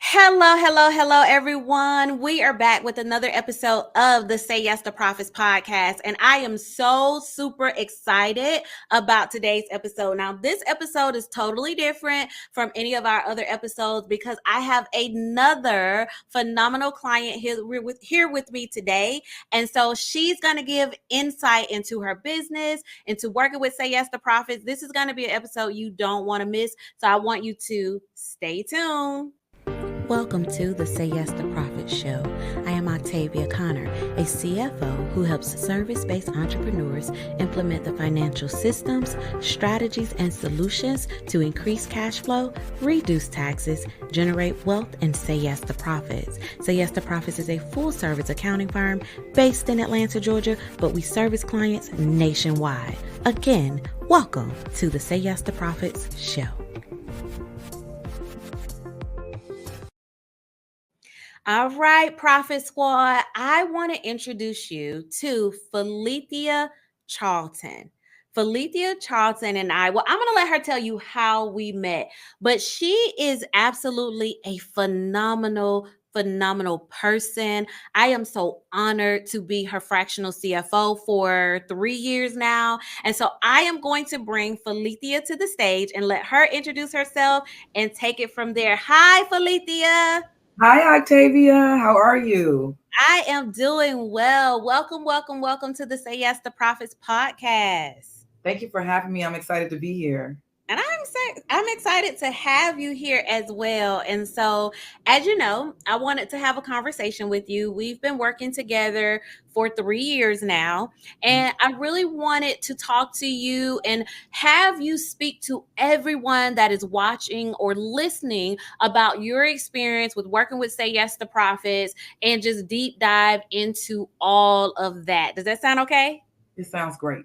Hello, everyone. We are back with another episode of the Say Yes to Profits podcast. And I am so super excited about today's episode. Now, this episode is totally different from any of our other episodes because I have another phenomenal client here with me today. And so she's going to give insight into her business, into working with Say Yes to Profits. This is going to be an episode you don't want to miss. So I want you to stay tuned. Welcome to the Say Yes to Profit Show. I am Octavia Conner, a CFO who helps service-based entrepreneurs implement the financial systems, strategies, and solutions to increase cash flow, reduce taxes, generate wealth, and say yes to profits. Say Yes to Profits is a full-service accounting firm based in Atlanta, Georgia, but we service clients nationwide. Again, welcome to the Say Yes to Profits Show. All right, Profit Squad, I want to introduce you to Phillitia Charlton. Phillitia Charlton and I'm going to let her tell you how we met, but she is absolutely a phenomenal person. I am so honored to be her fractional CFO for 3 years now. And so I am going to bring Phillitia to the stage and let her introduce herself and take it from there. Hi, Phillitia. Hi, Octavia. How are you? I am doing well. Welcome to the Say Yes to Profits podcast. Thank you for having me. I'm excited to be here. And I'm excited to have you here as well. And so, as you know, I wanted to have a conversation with you. We've been working together for 3 years now, and I really wanted to talk to you and have you speak to everyone that is watching or listening about your experience with working with Say Yes to Profits and just deep dive into all of that. Does that sound okay? It sounds great.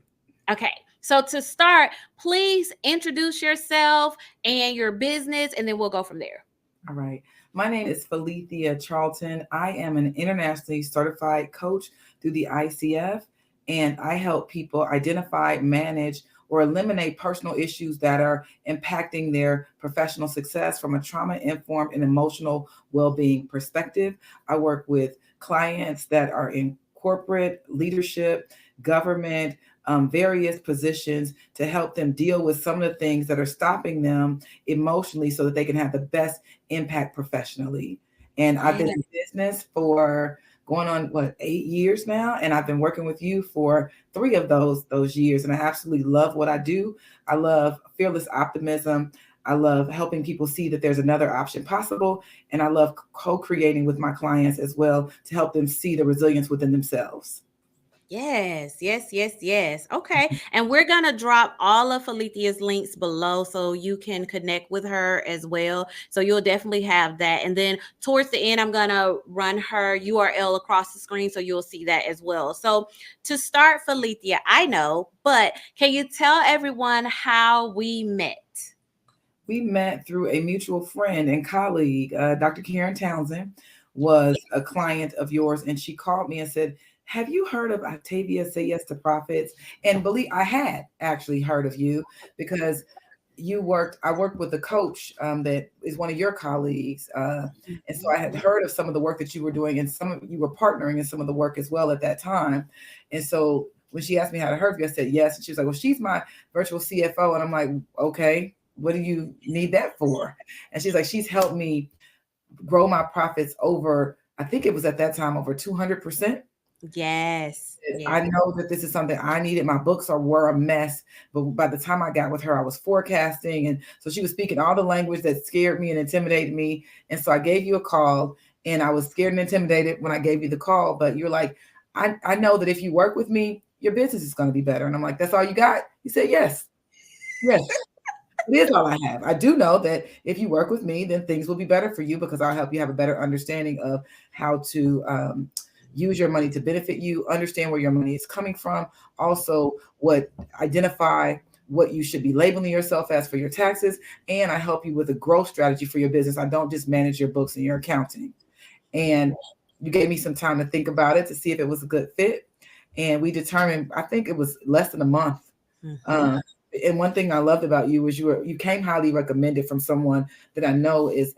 Okay. So to start, please introduce yourself and your business, and then we'll go from there. All right. My name is Pillitia Charlton. I am an internationally certified coach through the ICF, and I help people identify, manage, or eliminate personal issues that are impacting their professional success from a trauma-informed and emotional well-being perspective. I work with clients that are in corporate leadership, government, various positions to help them deal with some of the things that are stopping them emotionally so that they can have the best impact professionally. And I've been in business for going on 8 years now, and I've been working with you for 3 of those years, and I absolutely love what I do. I love fearless optimism. I love helping people see that there's another option possible, and I love co-creating with my clients as well to help them see the resilience within themselves. Yes. Okay. And we're going to drop all of Phillithia's links below so you can connect with her as well. So you'll definitely have that. And then towards the end, I'm going to run her URL across the screen so you'll see that as well. So to start, Phillitia, I know, but can you tell everyone how we met? We met through a mutual friend and colleague. Dr. Karen Townsend was a client of yours, and she called me and said, have you heard of Octavia Say Yes to Profits? And believe I had actually heard of you because I worked with a coach that is one of your colleagues. And so I had heard of some of the work that you were doing, and you were partnering in some of the work as well at that time. And so when she asked me how to heard of you, I said yes. And she was like, well, she's my virtual CFO. And I'm like, okay, what do you need that for? And she's like, she's helped me grow my profits over, I think it was at that time, over 200%. Yes. I know that this is something I needed. My books were a mess, but by the time I got with her, I was forecasting. And so she was speaking all the language that scared me and intimidated me. And so I gave you a call, and I was scared and intimidated when I gave you the call. But you're like, I know that if you work with me, your business is going to be better. And I'm like, that's all you got? You said, yes. Yes. It is all I have. I do know that if you work with me, then things will be better for you because I'll help you have a better understanding of how to use your money to benefit you, understand where your money is coming from, also identify what you should be labeling yourself as for your taxes, and I help you with a growth strategy for your business. I don't just manage your books and your accounting. And you gave me some time to think about it to see if it was a good fit. And we determined, I think it was less than a month. Mm-hmm. And one thing I loved about you was you came highly recommended from someone that I know is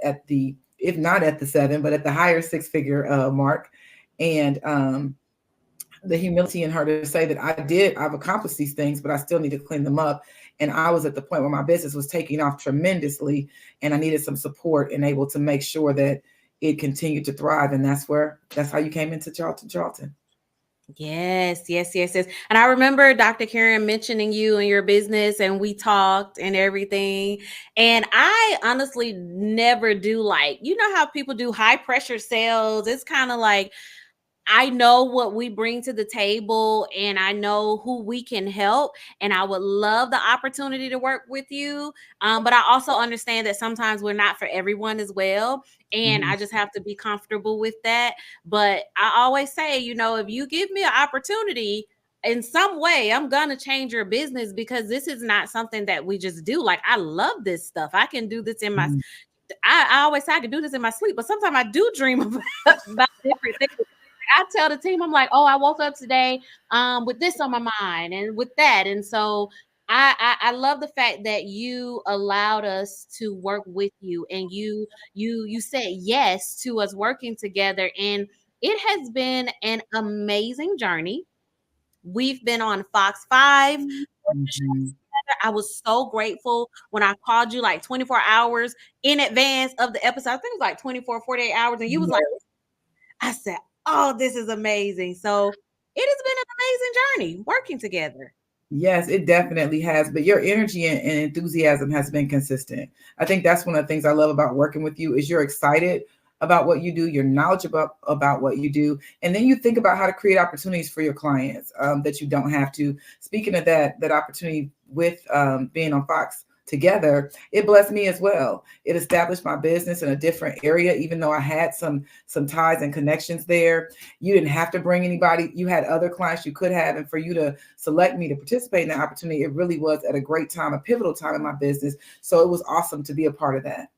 if not at the 7, but at the higher 6-figure mark. And the humility in her to say that I've accomplished these things, but I still need to clean them up. And I was at the point where my business was taking off tremendously and I needed some support and able to make sure that it continued to thrive. And that's how you came into Charlton. Yes. And I remember Dr. Karen mentioning you and your business, and we talked and everything. And I honestly never do, like, you know how people do high pressure sales. It's kind of like, I know what we bring to the table and I know who we can help. And I would love the opportunity to work with you. But I also understand that sometimes we're not for everyone as well. And I just have to be comfortable with that. But I always say, if you give me an opportunity in some way, I'm going to change your business, because this is not something that we just do. Like, I love this stuff. I can do this in my, I always say I can do this in my sleep, but sometimes I do dream about different things. I tell the team, I'm like, oh, I woke up today with this on my mind and with that. And so I love the fact that you allowed us to work with you, and you said yes to us working together. And it has been an amazing journey. We've been on Fox 5. I was so grateful when I called you like 24 hours in advance of the episode. I think it was like 24, 48 hours. And you was like, I said, oh, this is amazing. So it has been an amazing journey working together. Yes, it definitely has. But your energy and enthusiasm has been consistent. I think that's one of the things I love about working with you is you're excited about what you do, you're knowledgeable about what you do, and then you think about how to create opportunities for your clients that you don't have to. Speaking of that opportunity with being on Fox together, it blessed me as well. It established my business in a different area, even though I had some ties and connections there. You didn't have to bring anybody. You had other clients you could have, and for you to select me to participate in that opportunity, it really was at a great time, a pivotal time in my business. So it was awesome to be a part of that.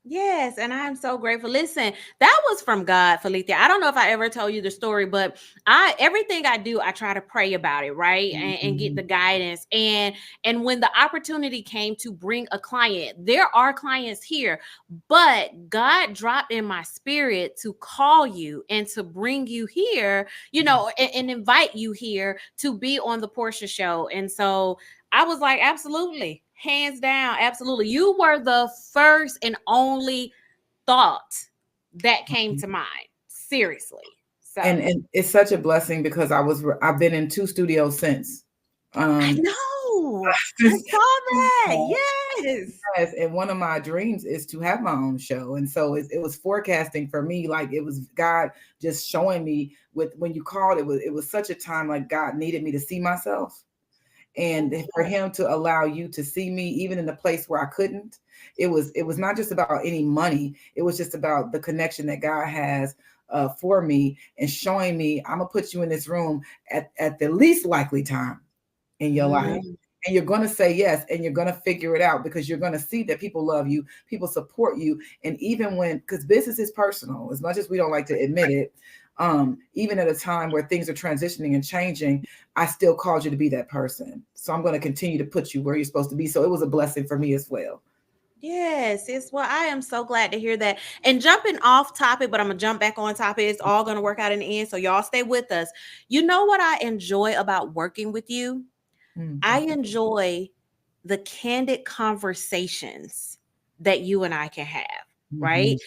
Yes, and I'm so grateful. Listen, that was from God, Phillitia. I don't know if I ever told you the story, but everything I do, I try to pray about it, right? And get the guidance. And when the opportunity came to bring a client, there are clients here, but God dropped in my spirit to call you and to bring you here, and invite you here to be on the Portia Show. And so I was like, absolutely. Hands down, absolutely. You were the first and only thought that came to mind. Seriously. So and it's such a blessing because I've been in 2 studios since. I know. I saw that. Yes. And one of my dreams is to have my own show. And so it was forecasting for me. Like, it was God just showing me when you called, it was such a time like God needed me to see myself. And for him to allow you to see me, even in the place where I couldn't, it was not just about any money. It was just about the connection that God has for me and showing me, I'm gonna put you in this room at the least likely time in your life. And you're going to say yes, and you're going to figure it out because you're going to see that people love you, people support you. And even because business is personal, as much as we don't like to admit it, even at a time where things are transitioning and changing, I still called you to be that person. So I'm going to continue to put you where you're supposed to be. So it was a blessing for me as well. Yes, I am so glad to hear that. And jumping off topic, but I'm going to jump back on topic. It's all going to work out in the end. So y'all stay with us. You know what I enjoy about working with you? I enjoy the candid conversations that you and I can have, right?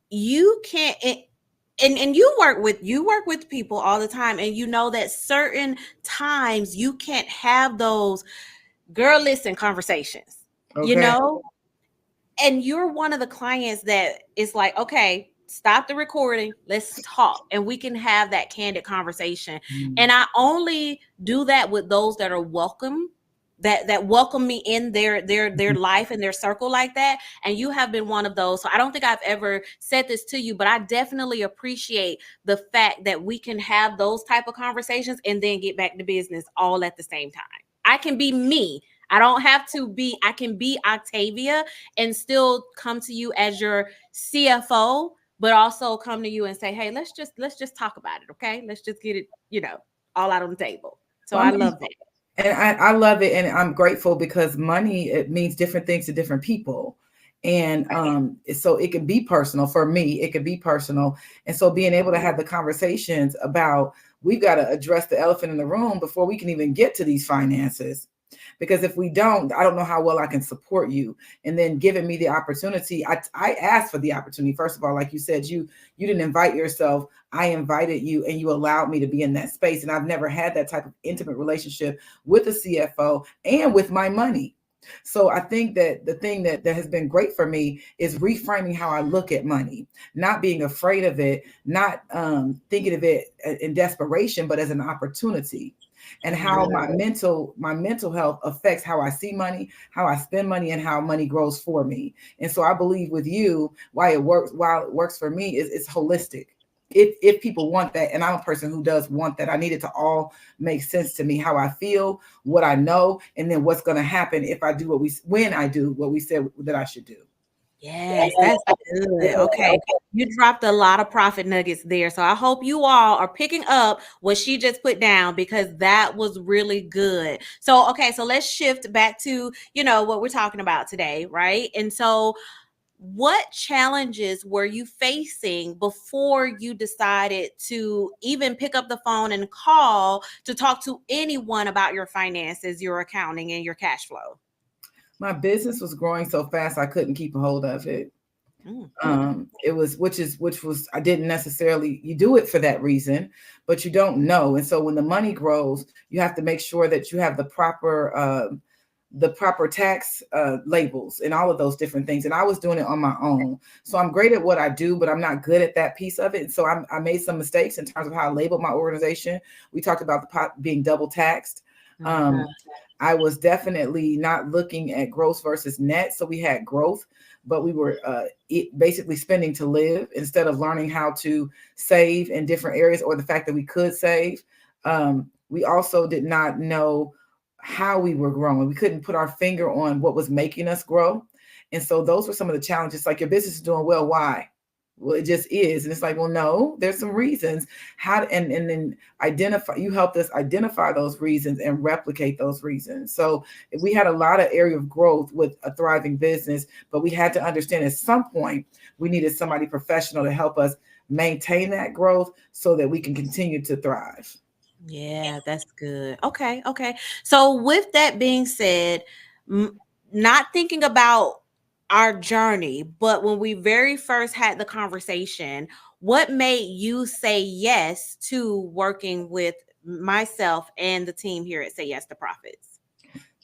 You can't, and you work with people all the time, and you know that certain times you can't have those girl listen conversations, and you're one of the clients that is like, okay, stop the recording, let's talk, and we can have that candid conversation. And I only do that with those that are welcome, that welcome me in their life and their circle like that. And you have been one of those. So I don't think I've ever said this to you, but I definitely appreciate the fact that we can have those type of conversations and then get back to business all at the same time. I can be me. I can be Octavia and still come to you as your CFO, but also come to you and say, hey, let's just talk about it. Okay. Let's just get it, all out on the table. So I love that. And I love it. And I'm grateful because money, it means different things to different people. And so it can be personal for me, it could be personal. And so being able to have the conversations about, we've got to address the elephant in the room before we can even get to these finances. Because if we don't, I don't know how well I can support you. And then giving me the opportunity, I asked for the opportunity. First of all, like you said, you didn't invite yourself. I invited you and you allowed me to be in that space. And I've never had that type of intimate relationship with a CFO and with my money. So I think that the thing that has been great for me is reframing how I look at money, not being afraid of it, not thinking of it in desperation, but as an opportunity. And how my mental health affects how I see money, how I spend money, and how money grows for me. And so I believe with you, while it works for me, is it's holistic. If people want that, and I'm a person who does want that, I need it to all make sense to me, how I feel, what I know, and then what's going to happen if I do when I do what we said that I should do. Yes, that's good. Okay. You dropped a lot of profit nuggets there. So I hope you all are picking up what she just put down, because that was really good. So, okay. So let's shift back to, what we're talking about today. Right. And so what challenges were you facing before you decided to even pick up the phone and call to talk to anyone about your finances, your accounting, and your cash flow? My business was growing so fast I couldn't keep a hold of it. It was, which was, I didn't necessarily, you do it for that reason, but you don't know. And so when the money grows, you have to make sure that you have the proper tax labels and all of those different things. And I was doing it on my own. So I'm great at what I do, but I'm not good at that piece of it. And so I made some mistakes in terms of how I labeled my organization. We talked about the pot being double taxed. I was definitely not looking at gross versus net. So we had growth, but we were basically spending to live instead of learning how to save in different areas, or the fact that we could save. We also did not know how we were growing. We couldn't put our finger on what was making us grow. And so those were some of the challenges. Like, your business is doing well. Why? Well, it just is. And it's like, well, no, there's some reasons. And then you helped us identify those reasons and replicate those reasons. So we had a lot of area of growth with a thriving business, but we had to understand at some point we needed somebody professional to help us maintain that growth so that we can continue to thrive. Yeah, that's good. Okay. So with that being said, not thinking about our journey, but when we very first had the conversation, what made you say yes to working with myself and the team here at Say Yes to Profits?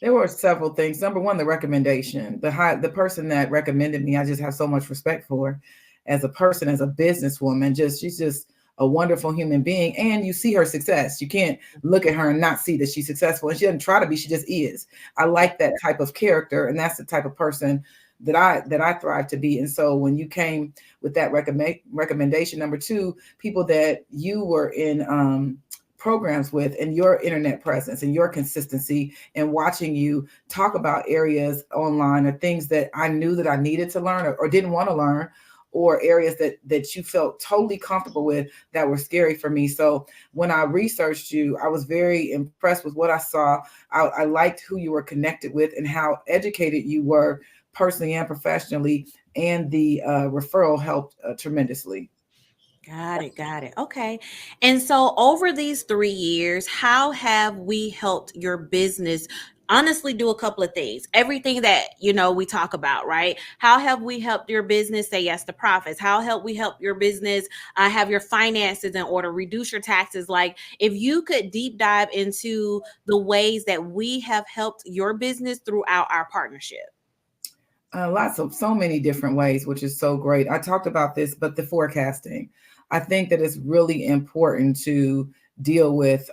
There were several things. Number one, the recommendation. The person that recommended me, I just have so much respect for as a person, as a businesswoman. She's just a wonderful human being. And you see her success. You can't look at her and not see that she's successful. And she doesn't try to be, she just is. I like that type of character. And that's the type of person that I thrive to be. And so when you came with that recommendation, number two, people that you were in programs with, and your internet presence and your consistency, and watching you talk about areas online or things that I knew that I needed to learn or didn't want to learn, or areas that you felt totally comfortable with that were scary for me. So when I researched you, I was very impressed with what I saw. I liked who you were connected with and how educated you were personally and professionally. And the referral helped tremendously. Got it. Okay. And so over these 3 years, how have we helped your business honestly do a couple of things? Everything that, we talk about, right? How have we helped your business say yes to profits? How have we helped your business have your finances in order, reduce your taxes? Like, if you could deep dive into the ways that we have helped your business throughout our partnership. So many different ways, which is so great. I talked about this, but the forecasting, I think that it's really important to deal with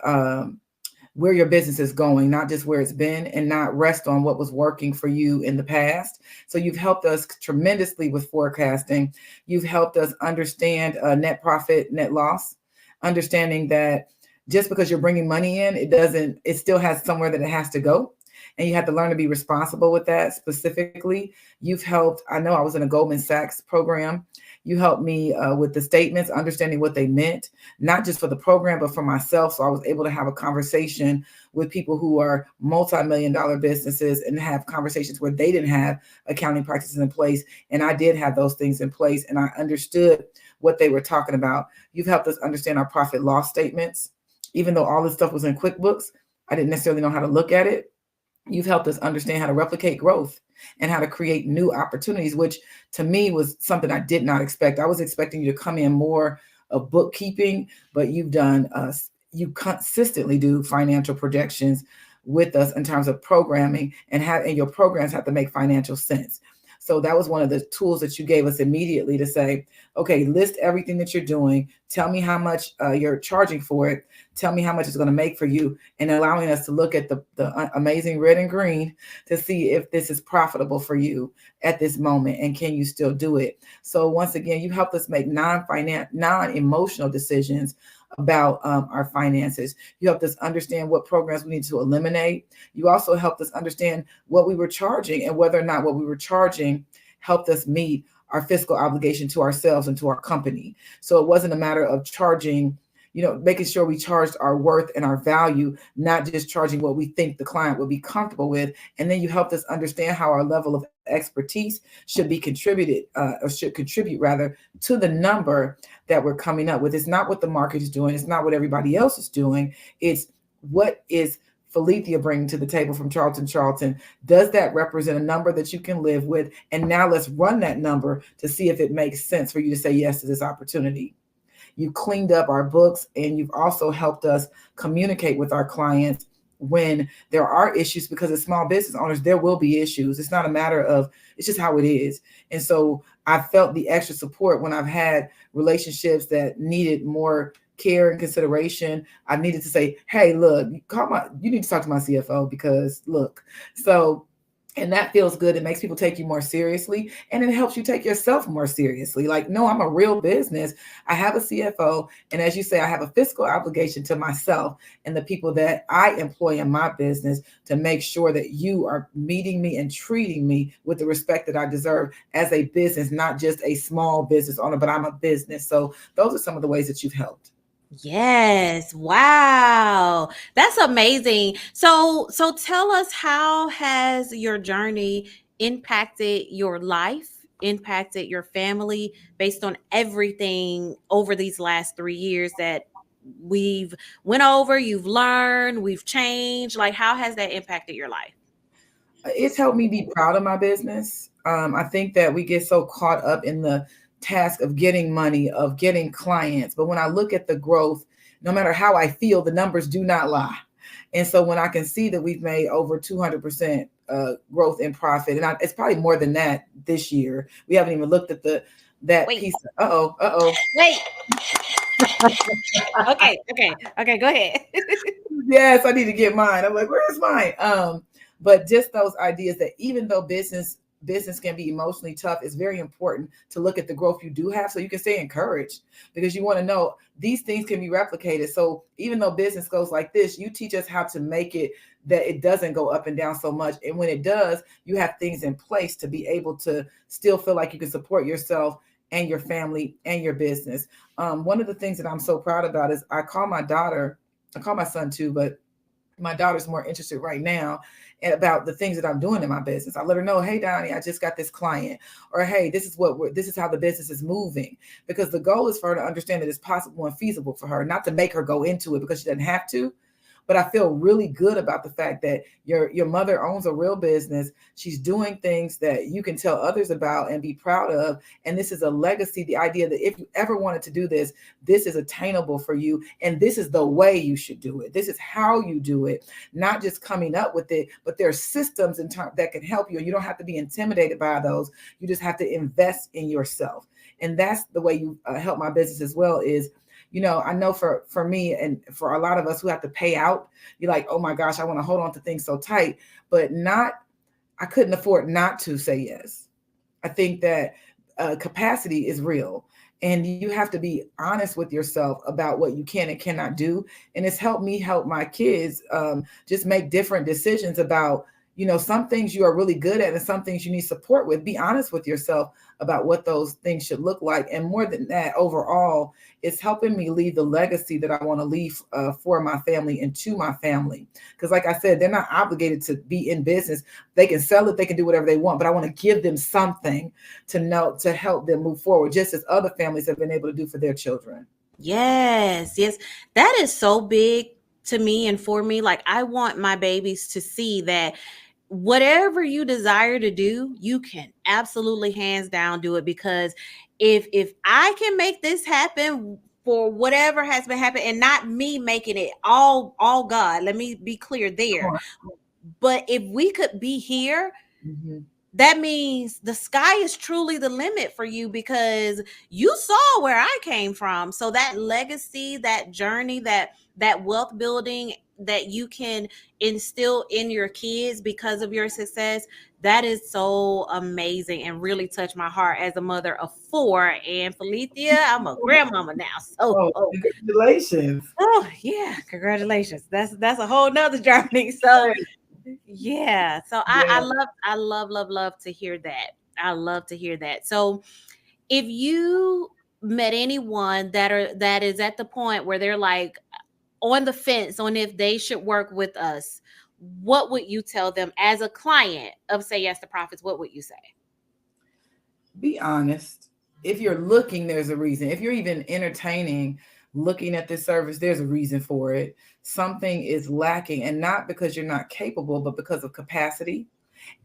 where your business is going, not just where it's been, and not rest on what was working for you in the past. So you've helped us tremendously with forecasting. You've helped us understand net profit, net loss, understanding that just because you're bringing money in, it still has somewhere that it has to go. And you have to learn to be responsible with that. Specifically, you've helped, I know I was in a Goldman Sachs program. You helped me with the statements, understanding what they meant, not just for the program, but for myself. So I was able to have a conversation with people who are multi-million-dollar businesses and have conversations where they didn't have accounting practices in place. And I did have those things in place, and I understood what they were talking about. You've helped us understand our profit loss statements. Even though all this stuff was in QuickBooks, I didn't necessarily know how to look at it. You've helped us understand how to replicate growth and how to create new opportunities, which to me was something I did not expect. I was expecting you to come in more of bookkeeping, but you've done you consistently do financial projections with us in terms of programming, and your programs have to make financial sense. So that was one of the tools that you gave us immediately to say, okay, list everything that you're doing. Tell me how much you're charging for it. Tell me how much it's going to make for you, and allowing us to look at the amazing red and green to see if this is profitable for you at this moment, and can you still do it? So once again, you helped us make non-emotional decisions about our finances. You helped us understand what programs we need to eliminate. You also helped us understand what we were charging and whether or not what we were charging helped us meet our fiscal obligation to ourselves and to our company. So it wasn't a matter of charging, making sure we charged our worth and our value, not just charging what we think the client would be comfortable with. And then you helped us understand how our level of expertise should be contribute rather to the number that we're coming up with. It's not what the market is doing. It's not what everybody else is doing. It's what is Phillitia bringing to the table from Charlton. Does that represent a number that you can live with? And now let's run that number to see if it makes sense for you to say yes to this opportunity. You cleaned up our books, and you've also helped us communicate with our clients when there are issues, because as small business owners, there will be issues. It's not a matter of, it's just how it is. And so I felt the extra support when I've had relationships that needed more care and consideration. I needed to say, hey, look, you need to talk to my CFO because look. So, and that feels good. It makes people take you more seriously, and it helps you take yourself more seriously. Like, no, I'm a real business. I have a CFO. And as you say, I have a fiscal obligation to myself and the people that I employ in my business to make sure that you are meeting me and treating me with the respect that I deserve as a business, not just a small business owner, but I'm a business. So those are some of the ways that you've helped. Yes. Wow. That's amazing. So tell us, how has your journey impacted your life, impacted your family, based on everything over these last 3 years that we've went over, you've learned, we've changed? Like, how has that impacted your life? It's helped me be proud of my business. I think that we get so caught up in the task of getting money, of getting clients. But when I look at the growth, no matter how I feel, the numbers do not lie. And so when I can see that we've made over 200% growth in profit, and it's probably more than that this year. We haven't even looked at that Wait. piece. Uh-oh. Wait. Okay, go ahead. Yes, I need to get mine. I'm like, where's mine? But just those ideas that even though business can be emotionally tough, it's very important to look at the growth you do have so you can stay encouraged, because you want to know these things can be replicated. So even though business goes like this, you teach us how to make it that it doesn't go up and down so much. And when it does, you have things in place to be able to still feel like you can support yourself and your family and your business. One of the things that I'm so proud about is I call my son too, but my daughter's more interested right now about the things that I'm doing in my business. I let her know, hey, Donnie, I just got this client, or hey, this is how the business is moving, because the goal is for her to understand that it's possible and feasible for her, not to make her go into it because she doesn't have to. But I feel really good about the fact that your mother owns a real business. She's doing things that you can tell others about and be proud of. And this is a legacy, the idea that if you ever wanted to do this, this is attainable for you. And this is the way you should do it. This is how you do it, not just coming up with it, but there are systems that can help you. And you don't have to be intimidated by those. You just have to invest in yourself. And that's the way you help my business as well is, I know for me and for a lot of us who have to pay out, you're like, oh my gosh, I want to hold on to things so tight, but I couldn't afford not to say yes. I think that capacity is real. And you have to be honest with yourself about what you can and cannot do. And it's helped me help my kids just make different decisions about, some things you are really good at and some things you need support with. Be honest with yourself about what those things should look like. And more than that, overall, it's helping me leave the legacy that I want to leave for my family and to my family. Because like I said, they're not obligated to be in business. They can sell it, they can do whatever they want, but I want to give them something to help them move forward, just as other families have been able to do for their children. Yes. That is so big to me and for me. Like, I want my babies to see that whatever you desire to do, you can absolutely hands down do it. Because if I can make this happen for whatever has been happening, and not me making it all God, let me be clear there. But if we could be here, that means the sky is truly the limit for you, because you saw where I came from. So that legacy, that journey, that wealth building that you can instill in your kids because of your success, that is so amazing and really touched my heart as a mother of 4. And Phillitia, I'm a grandmama now. So congratulations. Oh yeah, congratulations. That's a whole nother journey. So yeah. So I love to hear that. I love to hear that. So if you met anyone that is at the point where they're like on the fence on if they should work with us, what would you tell them as a client of Say Yes to Profits? What would you say? Be honest. If you're looking, there's a reason. If you're even entertaining looking at this service, there's a reason for it. Something is lacking, and not because you're not capable, but because of capacity.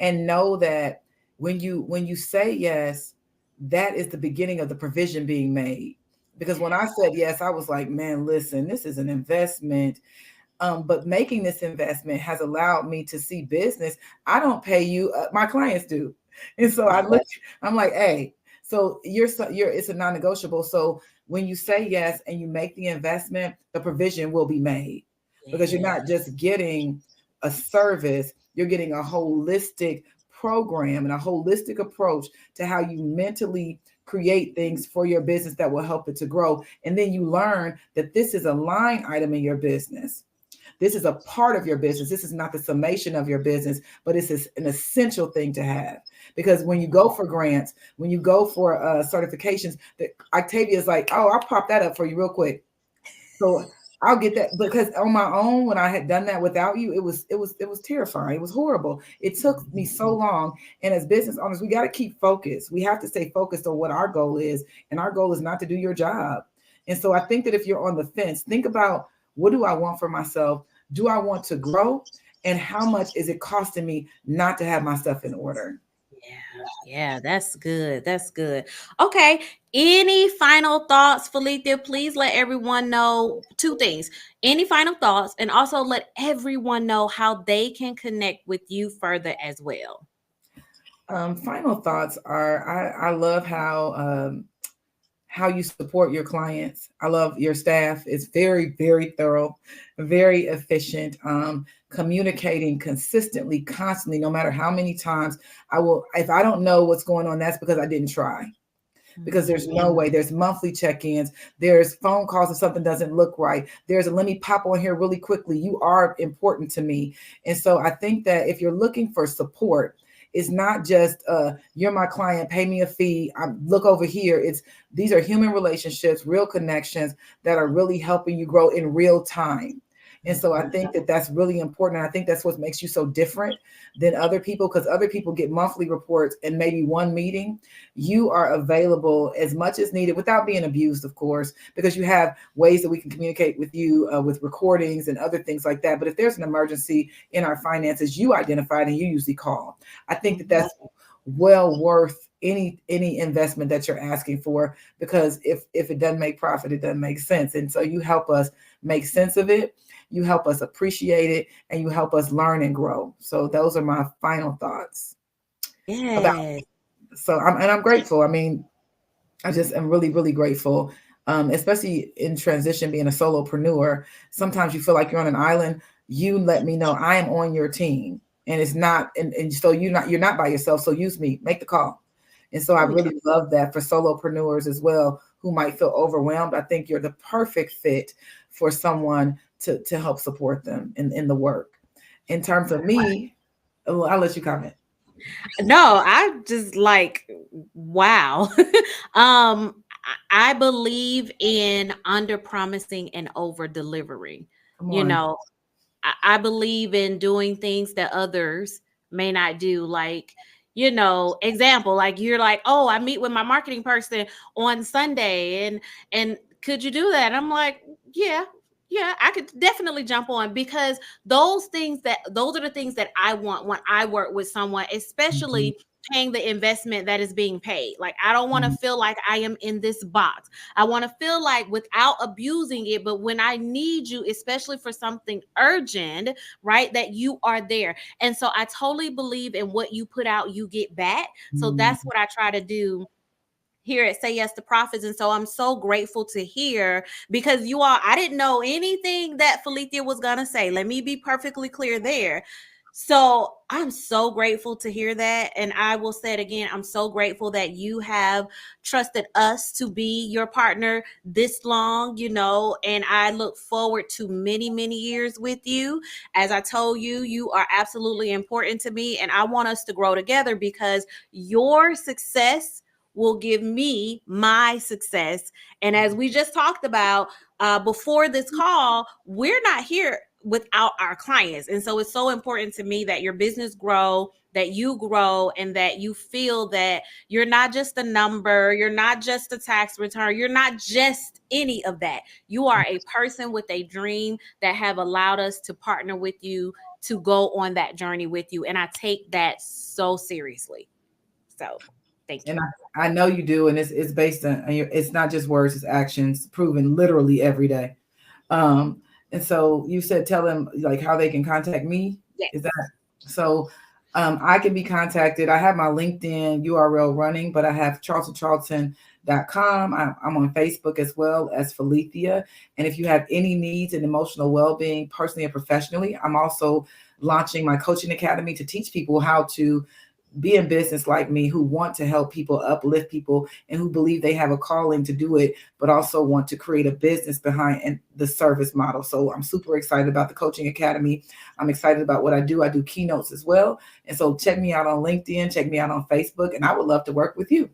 And know that when you say yes, that is the beginning of the provision being made. Because when I said yes, I was like, man, listen, this is an investment. But making this investment has allowed me to see business. I don't pay you, my clients do. And so I'm like, hey, so it's a non-negotiable. So when you say yes and you make the investment, the provision will be made, because you're not just getting a service, you're getting a holistic program and a holistic approach to how you mentally create things for your business that will help it to grow. And then you learn that this is a line item in your business. This is a part of your business. This is not the summation of your business, but it's an essential thing to have. Because when you go for grants, when you go for certifications, Octavia is like, oh, I'll pop that up for you real quick. So I'll get that, because on my own, when I had done that without you, it was terrifying. It was horrible. It took me so long. And as business owners, we got to keep focused. We have to stay focused on what our goal is. And our goal is not to do your job. And so I think that if you're on the fence, think about, what do I want for myself? Do I want to grow? And how much is it costing me not to have my stuff in order? Yeah, that's good. That's good. Okay. Any final thoughts, Phillitia? Please let everyone know 2 things. Any final thoughts, and also let everyone know how they can connect with you further as well. Final thoughts are, I love how you support your clients. I love your staff. It's very, very thorough, very efficient, communicating consistently, constantly, no matter how many times if I don't know what's going on, that's because I didn't try. Because there's no way. There's monthly check-ins. There's phone calls if something doesn't look right. Let me pop on here really quickly. You are important to me. And so I think that if you're looking for support, it's not just you're my client, pay me a fee, look over here. These are human relationships, real connections that are really helping you grow in real time. And so I think that that's really important. And I think that's what makes you so different than other people, because other people get monthly reports and maybe one meeting. You are available as much as needed without being abused, of course, because you have ways that we can communicate with you with recordings and other things like that. But if there's an emergency in our finances, you identified and you usually call. I think that that's well worth any investment that you're asking for, because if it doesn't make profit, it doesn't make sense. And so you help us make sense of it. You help us appreciate it, and you help us learn and grow. So those are my final thoughts. Yeah. I'm grateful. I mean, I just am really, really grateful, especially in transition, being a solopreneur. Sometimes you feel like you're on an island. You let me know I am on your team, and it's not, and so you're not by yourself. So use me, make the call. And so I really love that for solopreneurs as well, who might feel overwhelmed. I think you're the perfect fit for someone to help support them in the work. In terms of me, I'll let you comment. No, I just like, wow. I believe in under promising and over delivering. You know, I believe in doing things that others may not do. Like, example, like you're like, oh, I meet with my marketing person on Sunday, and could you do that? I'm like, yeah, I could definitely jump on, because those are the things that I want when I work with someone, especially paying the investment that is being paid. Like, I don't want to feel like I am in this box. I want to feel like, without abusing it, but when I need you, especially for something urgent, right, that you are there. And so I totally believe in what you put out, you get back. So that's what I try to do here at Say Yes to Profits. And so I'm so grateful to hear, because I didn't know anything that Phillitia was going to say. Let me be perfectly clear there. So I'm so grateful to hear that. And I will say it again, I'm so grateful that you have trusted us to be your partner this long, and I look forward to many, many years with you. As I told you, you are absolutely important to me, and I want us to grow together, because your success will give me my success. And as we just talked about before this call, we're not here without our clients. And so it's so important to me that your business grow, that you grow, and that you feel that you're not just a number, you're not just a tax return, you're not just any of that. You are a person with a dream that have allowed us to partner with you to go on that journey with you. And I take that so seriously. So thank you. And I know you do, and it's based on, it's not just words, it's actions proven literally every day. And so you said, tell them like how they can contact me. Yes. Is that so? I can be contacted. I have my LinkedIn URL running, but I have charlton.com. I'm on Facebook as well as Phillitia. And if you have any needs in emotional well-being, personally and professionally, I'm also launching my coaching academy to teach people how to be in business like me, who want to help people, uplift people, and who believe they have a calling to do it, but also want to create a business behind the service model. So I'm super excited about the coaching academy. I'm excited about what I do. I do keynotes as well. And so check me out on LinkedIn, check me out on Facebook, and I would love to work with you.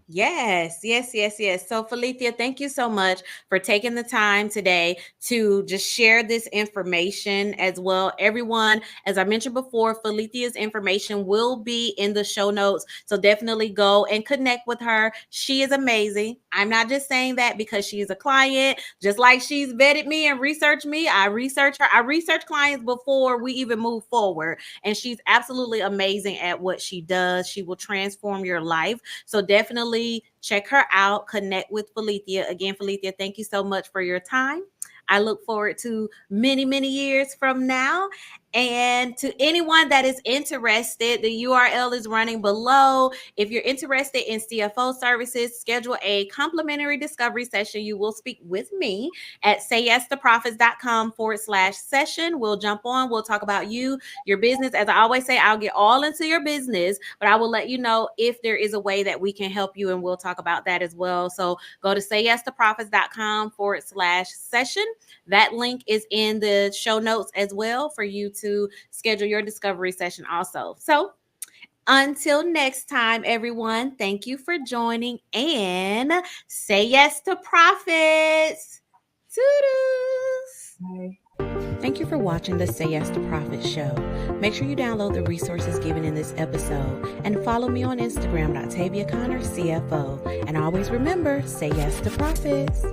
Yes. So Phillitia, thank you so much for taking the time today to just share this information as well. Everyone, as I mentioned before, Phillithia's information will be in the show notes. So definitely go and connect with her. She is amazing. I'm not just saying that because she is a client, just like she's vetted me and researched me. I research her. I research clients before we even move forward. And she's absolutely amazing at what she does. She will transform your life. So definitely check her out, connect with Phillitia. Again, Phillitia, thank you so much for your time. I look forward to many, many years from now. And to anyone that is interested, the URL is running below. If you're interested in CFO services, schedule a complimentary discovery session. You will speak with me at sayyesToProfits.com/session. We'll jump on. We'll talk about you, your business. As I always say, I'll get all into your business, but I will let you know if there is a way that we can help you, and we'll talk about that as well. So go to sayyesToProfits.com/session. That link is in the show notes as well for you to schedule your discovery session also. So until next time, everyone, thank you for joining, and say yes to profits. Toodles. Bye. Thank you for watching the Say Yes to Profits show. Make sure you download the resources given in this episode and follow me on Instagram at Octavia Conner CFO. And always remember, say yes to profits.